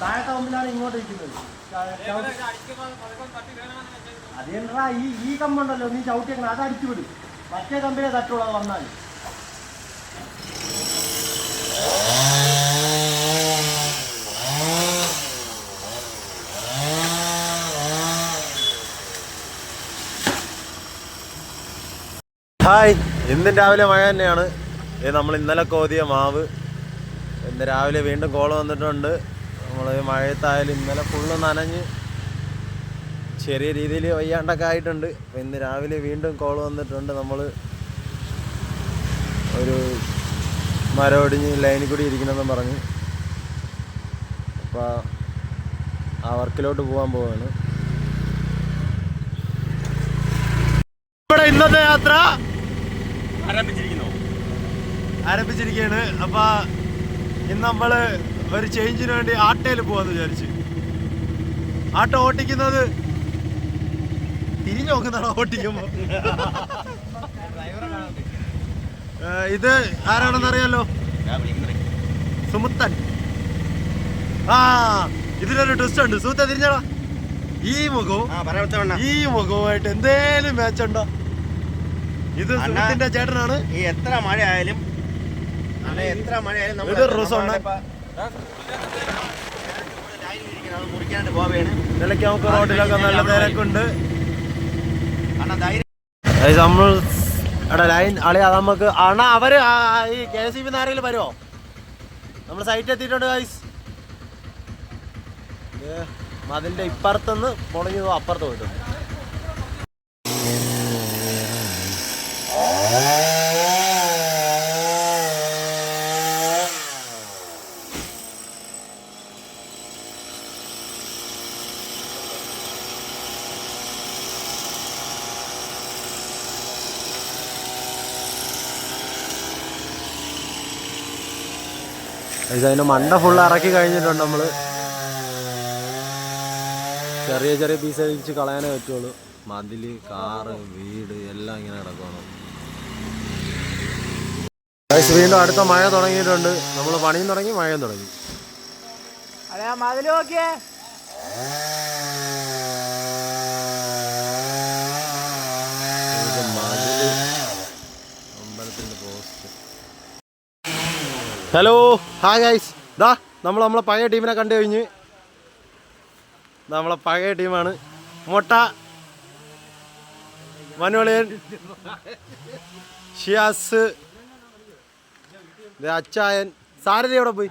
താഴത്തെ കമ്പിലാണ് ഇങ്ങോട്ട് ഇരിക്കുന്നത്. അതെന്താ ഈ കമ്പുണ്ടല്ലോ നീ ചവിട്ടിയേക്കണം, അത് അടിച്ചു വിടും. മറ്റേ കമ്പിനെ തട്ടുള്ളൂ വന്നാൽ. ഹായ്, ഇന്നും രാവിലെ മഴ തന്നെയാണ്. നമ്മൾ ഇന്നലെ കോതിയ മാവ് ഇന്ന് രാവിലെ വീണ്ടും കോള് വന്നിട്ടുണ്ട്. നമ്മൾ മഴയത്തായാലും ഇന്നലെ ഫുള്ള് നനഞ്ഞ് ചെറിയ രീതിയിൽ വയ്യാണ്ടൊക്കെ ആയിട്ടുണ്ട്. അപ്പോൾ ഇന്ന് രാവിലെ വീണ്ടും കോള് വന്നിട്ടുണ്ട്. നമ്മൾ ഒരു മരം ഒടിഞ്ഞ് ലൈനിൽ കൂടി ഇരിക്കണമെന്ന് പറഞ്ഞ്, അപ്പോൾ ആ വർക്കിലോട്ട് പോകാൻ പോവാണ്. ഇന്നത്തെ യാത്ര ആരംഭിച്ചിരിക്കുകയാണ്. അപ്പൊ ഇന്ന് നമ്മള് ഒരു ചേഞ്ചിന് വേണ്ടി ആട്ടയിൽ പോവാന്ന് വിചാരിച്ച്. ആട്ടോ ഓട്ടിക്കുന്നത് തിരിഞ്ഞു നോക്കുന്നതാണോ ഓട്ടിക്കുമ്പോ? ഇത് ആരാണെന്ന് അറിയാലോ, സുമുത്തൻ. ആ, ഇതിലൊരു ട്വിസ്റ്റ് ഉണ്ട്. സുഹൃത്തെ തിരിഞ്ഞടാ. ഈ മുഖവുമായിട്ട് എന്തേലും മാച്ച് ഉണ്ടോ? ഇത് സുഹൃത്തിന്റെ ചേട്ടനാണ്. എത്ര മഴ ആയാലും ഇത് റോസോണ്ണ. നിലയ്ക്ക് റോഡിലൊക്കെ നല്ല തിരക്കുണ്ട്. നമ്മൾ ലൈൻ അളിയാ നമുക്ക് അവര് ഈ KCB ആരെങ്കിലും വരുമോ? നമ്മൾ സൈറ്റ് എത്തിയിട്ടുണ്ട് ഗൈസ്. അതിന്റെ ഇപ്പുറത്തുനിന്ന് പൊളഞ്ഞു അപ്പുറത്ത് പോയിട്ടുണ്ട്. അതിൻ്റെ മണ്ട ഫുള്ള് ഇറക്കി കഴിഞ്ഞിട്ടുണ്ട്. നമ്മൾ ചെറിയ ചെറിയ പീസ് അടിച്ച് കളയാനേ പറ്റുള്ളൂ. മതില്, കാറ്, വീട് എല്ലാം ഇങ്ങനെ കിടക്കണം. വീണ്ടും അടുത്ത മഴ തുടങ്ങിയിട്ടുണ്ട്. നമ്മൾ പണിയും തുടങ്ങി, മഴയും തുടങ്ങി. മതില് നോക്കിയേ, മതില്, അമ്പലത്തിൻ്റെ പോസ്റ്റ്. Hello, hi guys. ദാ നമ്മളെ പഴയ ടീമിനെ കണ്ടു കഴിഞ്ഞ്. നമ്മളെ പഴയ ടീമാണ്. മൊട്ട, മനുവളിയൻ, ഷിയാസ്, അച്ചായൻ. സാരഥി എവിടെ പോയി?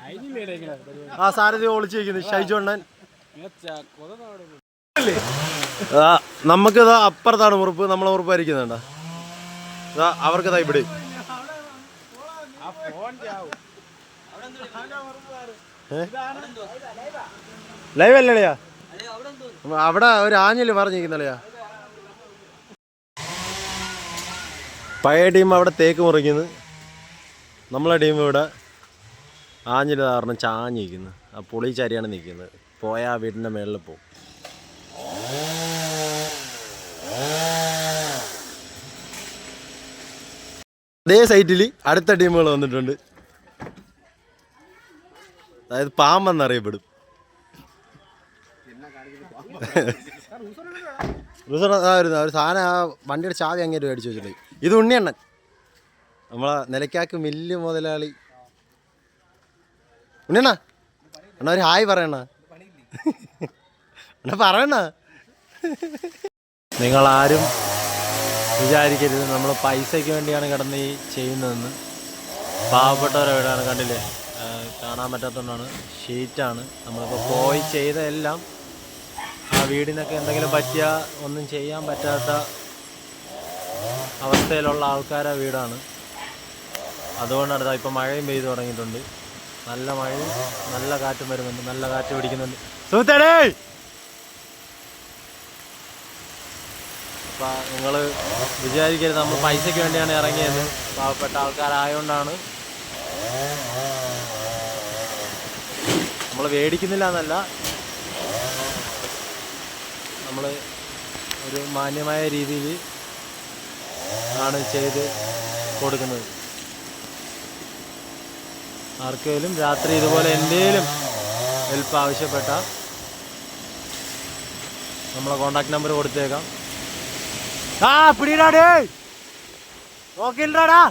ആ, സാരഥി ഒളിച്ചിരിക്കുന്നു. ഷൈജോണ്ണൻ. നമുക്കിതാ അപ്പുറത്താണ് മുറിപ്പ്. നമ്മളെ മുറിപ്പായിരിക്കുന്നുണ്ട. അവർക്കിതാ ഇവിടെ ലൈവ് അല്ലളിയാ. അവിടെ ഒരു ആഞ്ഞല് പറഞ്ഞിരിക്കുന്നളിയാ. പഴയ ടീം അവിടെ തേക്ക് മുറിക്കുന്നു. നമ്മളെ ടീം ഇവിടെ ആഞ്ഞല് കാരണം ചാഞ്ഞിരിക്കുന്നു. ആ പുളിച്ചാരിയാണ് നിൽക്കുന്നത്. പോയാ വീടിൻ്റെ മേളിൽ പോകും. അതേ സൈറ്റിൽ അടുത്ത ടീമുകൾ വന്നിട്ടുണ്ട്. അതായത് പാമ്പെന്നറിയപ്പെടും. ഒരു സാധനം ആ വണ്ടിയുടെ ചാവി അങ്ങേറ്റ് മേടിച്ച് വെച്ചിട്ട്. ഇത് ഉണ്ണിയണ്ണൻ, നമ്മളെ നിലയ്ക്കാക്ക് മില്ല് മുതലാളി. ഉണ്ണിയണ്ണ അണ്ണ ഒരു ഹായ് പറയണ. എന്നാ പറയണ. നിങ്ങളാരും വിചാരിക്കരുത് നമ്മൾ പൈസയ്ക്ക് വേണ്ടിയാണ് കിടന്ന് ഈ ചെയ്യുന്നതെന്ന്. പാവപ്പെട്ടവരെ വീടാണ്, കണ്ടില്ലേ, കാണാൻ പറ്റാത്തതുകൊണ്ടാണ്. ഷീറ്റാണ്. നമ്മളിപ്പോൾ പോയി ചെയ്ത എല്ലാം ആ വീടിനൊക്കെ എന്തെങ്കിലും പറ്റിയാൽ ഒന്നും ചെയ്യാൻ പറ്റാത്ത അവസ്ഥയിലുള്ള ആൾക്കാരെ വീടാണ്. അതുകൊണ്ടാണ് ഇപ്പം മഴയും പെയ്തു തുടങ്ങിയിട്ടുണ്ട്. നല്ല മഴയും നല്ല കാറ്റും വരുന്നുണ്ട്. നല്ല കാറ്റ് പിടിക്കുന്നുണ്ട്. സുഹൃത്തേ, അപ്പം നിങ്ങൾ വിചാരിക്കരുത് നമ്മൾ പൈസയ്ക്ക് വേണ്ടിയാണ് ഇറങ്ങിയത്. പാവപ്പെട്ട ആൾക്കാരായതുകൊണ്ടാണ്. നമ്മൾ മേടിക്കുന്നില്ല എന്നല്ല, നമ്മൾ ഒരു മാന്യമായ രീതിയിൽ ആണ് ചെയ്ത് കൊടുക്കുന്നത്. ആർക്കെങ്കിലും രാത്രി ഇതുപോലെ എന്തെങ്കിലും ഹെൽപ്പ് ആവശ്യപ്പെട്ട നമ്മളെ കോണ്ടാക്ട് നമ്പർ കൊടുത്തേക്കാം. ആ പിടിയിടാടേ നോക്കിയില്ലടാ.